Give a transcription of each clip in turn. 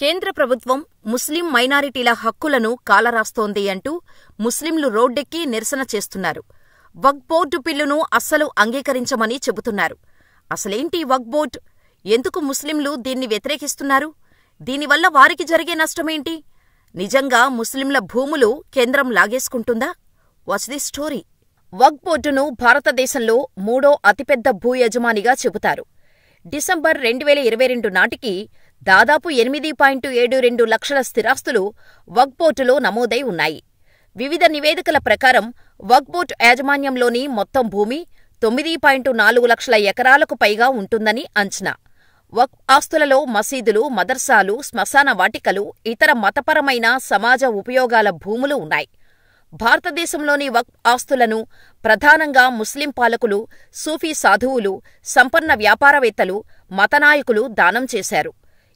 కేంద్ర ప్రభుత్వం ముస్లిం మైనారిటీల హక్కులను కాలరాస్తోంది అంటూ ముస్లింలు రోడ్డెక్కి నిరసన చేస్తున్నారు. వక్ఫ్ బోర్డు బిల్లును అస్సలు అంగీకరించమని చెబుతున్నారు. అసలేంటి వక్ఫ్ బోర్డు? ఎందుకు ముస్లింలు దీన్ని వ్యతిరేకిస్తున్నారు? దీనివల్ల వారికి జరిగే నష్టమేంటి? నిజంగా ముస్లింల భూములు కేంద్రం లాగేసుకుంటుందా? What's the story? వక్ఫ్ బోర్డును భారతదేశంలో మూడో అతిపెద్ద భూ యజమానిగా చెబుతారు. డిసెంబర్ 2022 నాటికి దాదాపు 8.72 లక్షల స్థిరాస్తులు వక్ఫ్ బోర్డులో నమోదై ఉన్నాయి. వివిధ నివేదికల ప్రకారం వక్ఫ్ బోర్డు యాజమాన్యంలోని మొత్తం భూమి 9.4 లక్షల ఎకరాలకు పైగా ఉంటుందని అంచనా. వక్ఫ్ ఆస్తులలో మసీదులు, మదర్సాలు, శ్మశాన వాటికలు, ఇతర మతపరమైన సమాజ ఉపయోగాల భూములు ఉన్నాయి. భారతదేశంలోని వక్ఫ్ ఆస్తులను ప్రధానంగా ముస్లిం పాలకులు, సూఫీ సాధువులు, సంపన్న వ్యాపారవేత్తలు, మతనాయకులు దానం చేశారు.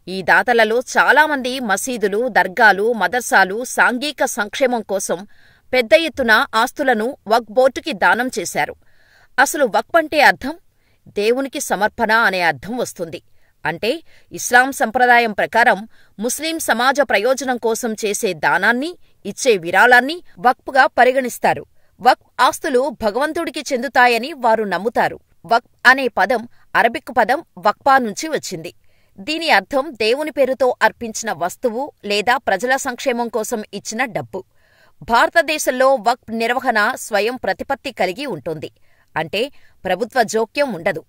ఈ దాతలలో చాలామంది మసీదులు, దర్గాలు, మదర్సాలు, సాంఘిక సంక్షేమం కోసం పెద్ద ఎత్తున ఆస్తులను వక్ఫ్ బోర్డుకి దానం చేశారు. అసలు వక్ఫ్ అంటే అర్థం? దేవునికి సమర్పణ అనే అర్థం వస్తుంది. అంటే ఇస్లాం సంప్రదాయం ప్రకారం ముస్లిం సమాజ ప్రయోజనం కోసం చేసే దానాన్ని, ఇచ్చే విరాళాన్ని వక్ఫ్గా పరిగణిస్తారు. వక్ఫ్ ఆస్తులు భగవంతుడికి చెందుతాయని వారు నమ్ముతారు. వక్ఫ్ అనే పదం అరబిక్ పదం వక్ఫా నుంచి వచ్చింది. దీని అర్థం దేవుని పేరుతో అర్పించిన వస్తువు లేదా ప్రజల సంక్షేమం కోసం ఇచ్చిన డబ్బు. భారతదేశంలో వక్ఫ్ నిర్వహణ స్వయం ప్రతిపత్తి కలిగి ఉంటుంది. అంటే ప్రభుత్వ జోక్యం ఉండదు.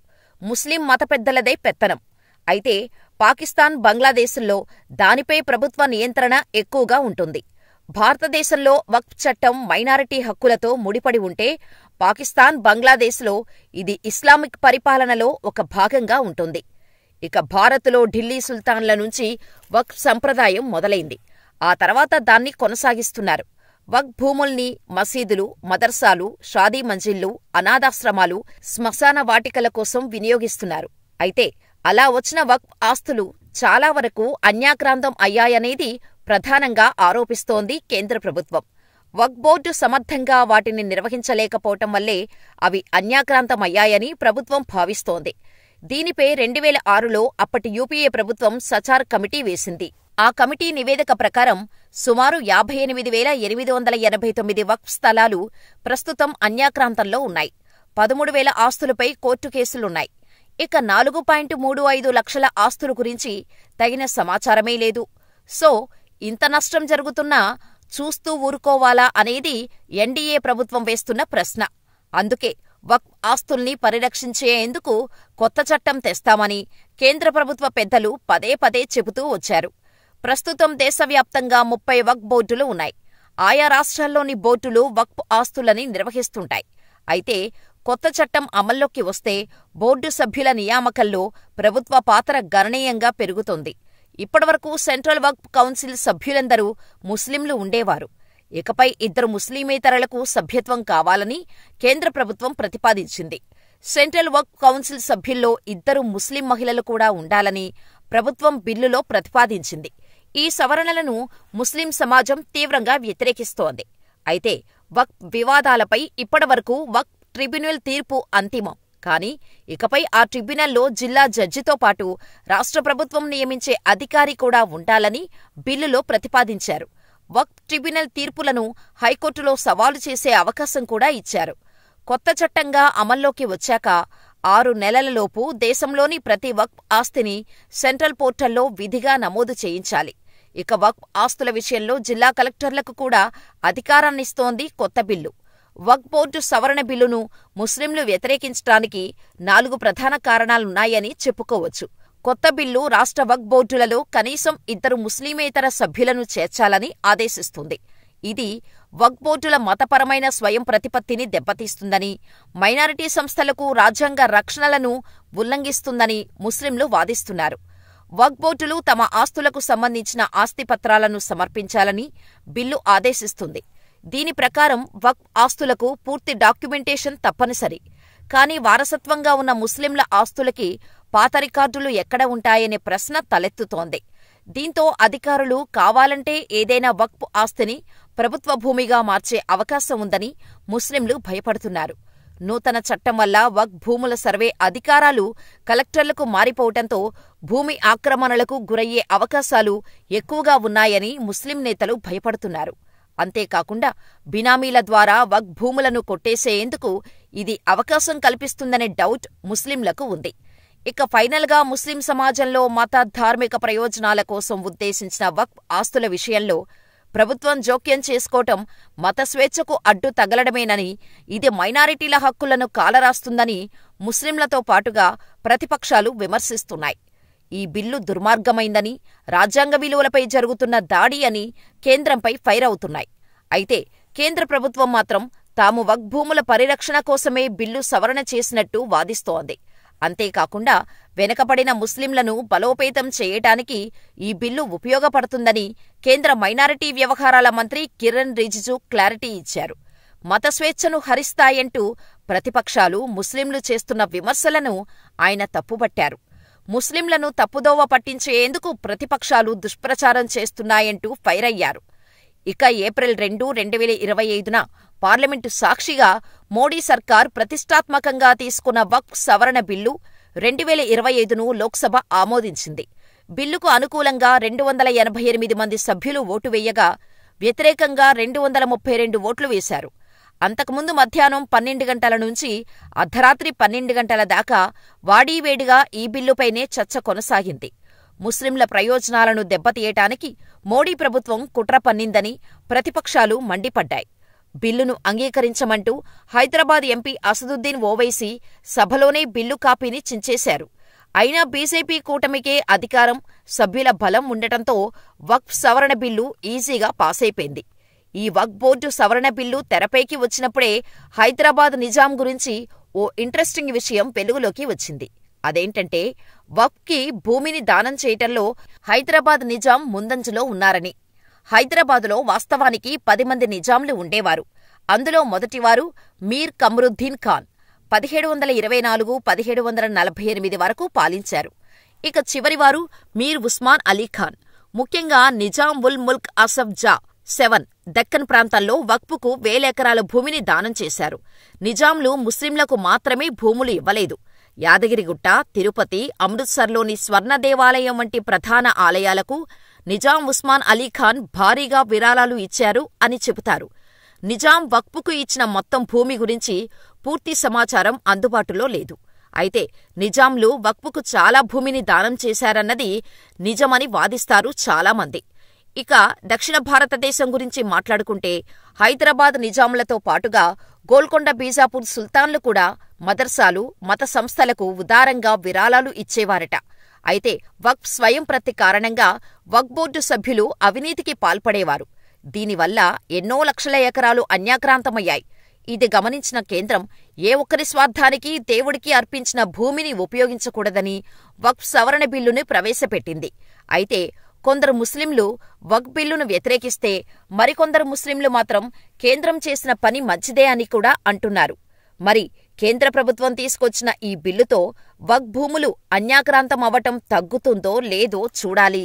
ముస్లిం మత పెద్దలదే పెత్తనం. అయితే పాకిస్తాన్, బంగ్లాదేశ్లో దానిపై ప్రభుత్వ నియంత్రణ ఎక్కువగా ఉంటుంది. భారతదేశంలో వక్ఫ్ చట్టం మైనారిటీ హక్కులతో ముడిపడి ఉంటే, పాకిస్తాన్, బంగ్లాదేశ్లో ఇది ఇస్లామిక్ పరిపాలనలో ఒక భాగంగా ఉంటుంది. ఇక భారత్లో ఢిల్లీ సుల్తాన్ల నుంచి వక్ఫ్ సంప్రదాయం మొదలైంది. ఆ తర్వాత దాన్ని కొనసాగిస్తున్నారు. వక్ఫ్ భూముల్ని మసీదులు, మదర్సాలు, షాదీ మంజిళ్లు, అనాథాశ్రమాలు, శ్మశాన వాటికల కోసం వినియోగిస్తున్నారు. అయితే అలా వచ్చిన వక్ఫ్ ఆస్తులు చాలా వరకు అన్యాక్రాంతం అయ్యాయనేది ప్రధానంగా ఆరోపిస్తోంది కేంద్ర ప్రభుత్వం. వక్ఫ్ బోర్డు సమర్థంగా వాటిని నిర్వహించలేకపోవటం వల్లే అవి అన్యాక్రాంతమయ్యాయని ప్రభుత్వం భావిస్తోంది. దీనిపై 2006లో అప్పటి యూపీఏ ప్రభుత్వం సచార్ కమిటీ వేసింది. ఆ కమిటీ నివేదిక ప్రకారం సుమారు 58,889 వక్ఫ్ స్థలాలు ప్రస్తుతం అన్యాక్రాంతంలో ఉన్నాయి. 13,000 ఆస్తులపై కోర్టు కేసులున్నాయి. ఇక 4.35 లక్షల ఆస్తుల గురించి తగిన సమాచారమే లేదు. సో ఇంత నష్టం జరుగుతున్నా చూస్తూ ఊరుకోవాలా అనేది ఎన్డీఏ ప్రభుత్వం వేస్తున్న ప్రశ్న. అందుకే వక్ఫ్ ఆస్తుల్ని పరిరక్షించేందుకు కొత్త చట్టం తెస్తామని కేంద్ర ప్రభుత్వ పెద్దలు పదే పదే చెబుతూ వచ్చారు. ప్రస్తుతం దేశవ్యాప్తంగా 30 వక్ఫ్ బోర్డులు ఉన్నాయి. ఆయా రాష్ట్రాల్లోని బోర్డులు వక్ఫ్ ఆస్తులని నిర్వహిస్తుంటాయి. అయితే కొత్త చట్టం అమల్లోకి వస్తే బోర్డు సభ్యుల నియామకంలో ప్రభుత్వ పాత్ర గణనీయంగా పెరుగుతుంది. ఇప్పటివరకు సెంట్రల్ వక్ఫ్ కౌన్సిల్ సభ్యులందరూ ముస్లింలు ఉండేవారు. ఇకపై 2 ముస్లిమేతరులకు సభ్యత్వం కావాలని కేంద్ర ప్రభుత్వం ప్రతిపాదించింది. సెంట్రల్ వక్ఫ్ కౌన్సిల్ సభ్యుల్లో 2 ముస్లిం మహిళలు కూడా ఉండాలని ప్రభుత్వం బిల్లులో ప్రతిపాదించింది. ఈ సవరణలను ముస్లిం సమాజం తీవ్రంగా వ్యతిరేకిస్తోంది. అయితే వక్ఫ్ వివాదాలపై ఇప్పటివరకు వక్ఫ్ ట్రిబ్యునల్ తీర్పు అంతిమం. కానీ ఇకపై ఆ ట్రిబ్యునల్లో జిల్లా జడ్జితో పాటు రాష్ట్ర ప్రభుత్వం నియమించే అధికారి కూడా ఉండాలని బిల్లులో ప్రతిపాదించారు. వక్ఫ్ ట్రిబ్యునల్ తీర్పులను హైకోర్టులో సవాలు చేసే అవకాశం కూడా ఇచ్చారు. కొత్త చట్టంగా అమల్లోకి వచ్చాక 6 నెలలలోపు దేశంలోని ప్రతి వక్ఫ్ ఆస్తిని సెంట్రల్ పోర్టల్లో విధిగా నమోదు చేయించాలి. ఇక వక్ఫ్ ఆస్తుల విషయంలో జిల్లా కలెక్టర్లకు కూడా అధికారాన్నిస్తోంది కొత్త బిల్లు. వక్ఫ్ బోర్డు సవరణ బిల్లును ముస్లింలు వ్యతిరేకించడానికి 4 ప్రధాన కారణాలున్నాయని చెప్పుకోవచ్చు. కొత్త బిల్లు రాష్ట్ర వక్ఫ్ బోర్డులలో కనీసం 2 ముస్లిమేతర సభ్యులను చేర్చాలని ఆదేశిస్తుంది. ఇది వక్ఫ్ బోర్డుల మతపరమైన స్వయం ప్రతిపత్తిని దెబ్బతీస్తుందని, మైనారిటీ సంస్థలకు రాజ్యాంగ రక్షణలను ఉల్లంఘిస్తుందని ముస్లింలు వాదిస్తున్నారు. వక్ఫ్ బోర్డులు తమ ఆస్తులకు సంబంధించిన ఆస్తిపత్రాలను సమర్పించాలని బిల్లు ఆదేశిస్తుంది. దీని ప్రకారం వక్ఫ్ ఆస్తులకు పూర్తి డాక్యుమెంటేషన్ తప్పనిసరి. కానీ వారసత్వంగా ఉన్న ముస్లింల ఆస్తులకి పాత రికార్డులు ఎక్కడ ఉంటాయనే ప్రశ్న తలెత్తుతోంది. దీంతో అధికారులు కావాలంటే ఏదైనా వక్ఫ్ ఆస్తిని ప్రభుత్వ భూమిగా మార్చే అవకాశం ఉందని ముస్లింలు భయపడుతున్నారు. నూతన చట్టం వల్ల వక్ఫ్ భూముల సర్వే అధికారాలు కలెక్టర్లకు మారిపోవటంతో భూమి ఆక్రమణలకు గురయ్యే అవకాశాలు ఎక్కువగా ఉన్నాయని ముస్లిం నేతలు భయపడుతున్నారు. అంతేకాకుండా బినామీల ద్వారా వక్ఫ్ భూములను కొట్టేసేందుకు ఇది అవకాశం కల్పిస్తుందనే డౌట్ ముస్లింలకు ఉంది. ఇక ఫైనల్గా ముస్లిం సమాజంలో మత ధార్మిక ప్రయోజనాల కోసం ఉద్దేశించిన వక్ఫ్ ఆస్తుల విషయంలో ప్రభుత్వం జోక్యం చేసుకోవటం మత స్వేచ్ఛకు అడ్డు తగలడమేనని, ఇది మైనారిటీల హక్కులను కాలరాస్తుందని ముస్లింలతో పాటుగా ప్రతిపక్షాలు విమర్శిస్తున్నాయి. ఈ బిల్లు దుర్మార్గమైందని, రాజ్యాంగ విలువలపై జరుగుతున్న దాడి అని కేంద్రంపై ఫైర్ అవుతున్నాయి. అయితే కేంద్ర ప్రభుత్వం మాత్రం తాము వక్ఫ్ భూముల పరిరక్షణ కోసమే బిల్లు సవరణ చేసినట్టు వాదిస్తోంది. అంతేకాకుండా వెనుకబడిన ముస్లింలను బలోపేతం చేయటానికి ఈ బిల్లు ఉపయోగపడుతుందని కేంద్ర మైనారిటీ వ్యవహారాల మంత్రి కిరణ్ రిజిజు క్లారిటీ ఇచ్చారు. మత స్వేచ్ఛను హరిస్తాయంటూ ప్రతిపక్షాలు ముస్లింలు చేస్తున్న విమర్శలను ఆయన తప్పుబట్టారు. ముస్లింలను తప్పుదోవ పట్టించేందుకు ప్రతిపక్షాలు దుష్ప్రచారం చేస్తున్నాయంటూ ఫైర్ అయ్యారు. ఇక ఏప్రిల్ 2, 2025న పార్లమెంటు సాక్షిగా మోడీ సర్కార్ ప్రతిష్టాత్మకంగా తీసుకున్న వక్ఫ్ సవరణ బిల్లు 2025ను లోక్సభ ఆమోదించింది. బిల్లుకు అనుకూలంగా 288 మంది సభ్యులు ఓటు వేయగా వ్యతిరేకంగా 232 ఓట్లు వేశారు. అంతకుముందు మధ్యాహ్నం 12 గంటల నుంచి అర్ధరాత్రి 12 గంటల దాకా వాడీవేడిగా ఈ బిల్లుపైనే చర్చ కొనసాగింది. ముస్లింల ప్రయోజనాలను దెబ్బతీయటానికి మోడీ ప్రభుత్వం కుట్ర పన్నిందని ప్రతిపక్షాలు మండిపడ్డాయి. బిల్లును అంగీకరించమంటూ హైదరాబాద్ ఎంపీ అసదుద్దీన్ ఓవైసీ సభలోనే బిల్లు కాపీని చించేశారు. అయినా బీజేపీ కూటమికే అధికారం, సభ్యుల బలం ఉండటంతో వక్ఫ్ సవరణ బిల్లు ఈజీగా పాసైపోయింది. ఈ వక్ఫ్ బోర్డు సవరణ బిల్లు తెరపైకి వచ్చినప్పుడే హైదరాబాద్ నిజాం గురించి ఓ ఇంట్రెస్టింగ్ విషయం వెలుగులోకి వచ్చింది. అదేంటంటే వక్ఫ్కి భూమిని దానం చేయటంలో హైదరాబాద్ నిజాం ముందంజలో ఉన్నారని. హైదరాబాదులో వాస్తవానికి 10 మంది నిజాంలు ఉండేవారు. అందులో మొదటివారు మీర్ కమ్రుద్దీన్ ఖాన్ 1724–1748 వరకు పాలించారు. ఇక చివరివారు మీర్ ఉస్మాన్ అలీ ఖాన్. ముఖ్యంగా నిజాం ఉల్ ముల్క్ అసఫ్ జా 7 దక్కన్ ప్రాంతాల్లో వక్ఫ్కు 1000 ఎకరాల భూమిని దానం చేశారు. నిజాంలు ముస్లింలకు మాత్రమే భూములు ఇవ్వలేదు. యాదగిరిగుట్ట, తిరుపతి, అమృత్సర్లోని స్వర్ణ దేవాలయం వంటి ప్రధాన ఆలయాలకు నిజాం ఉస్మాన్ అలీ ఖాన్ భారీగా విరాళాలు ఇచ్చారు అని చెబుతారు. నిజాం వక్ఫ్కు ఇచ్చిన మొత్తం భూమి గురించి పూర్తి సమాచారం అందుబాటులో లేదు. అయితే నిజాంలు వక్ఫ్కు చాలా భూమిని దానం చేశారన్నది నిజమని వాదిస్తారు చాలామంది. ఇక దక్షిణ భారతదేశం గురించి మాట్లాడుకుంటే హైదరాబాద్ నిజాంలతో పాటుగా గోల్కొండ, బీజాపూర్ సుల్తాన్లు కూడా మదర్సాలు, మత సంస్థలకు ఉదారంగా విరాళాలు ఇచ్చేవారట. అయితే వక్ఫ్ స్వయం ప్రతి కారణంగా వక్ఫ్ బోర్డు సభ్యులు అవినీతికి పాల్పడేవారు. దీనివల్ల ఎన్నో లక్షల ఎకరాలు అన్యాక్రాంతమయ్యాయి. ఇది గమనించిన కేంద్రం ఏ ఒక్కరి స్వార్థానికి, దేవుడికి అర్పించిన భూమిని ఉపయోగించకూడదని వక్ఫ్ సవరణ బిల్లును ప్రవేశపెట్టింది. అయితే కొందరు ముస్లింలు వక్ఫ్ బిల్లును వ్యతిరేకిస్తే మరికొందరు ముస్లింలు మాత్రం కేంద్రం చేసిన పని మంచిదే అని కూడా అంటున్నారు. మరి కేంద్ర ప్రభుత్వం తీసుకొచ్చిన ఈ బిల్లుతో వక్ఫ్ భూములు అన్యాక్రాంతమవ్వటం తగ్గుతుందో లేదో చూడాలి.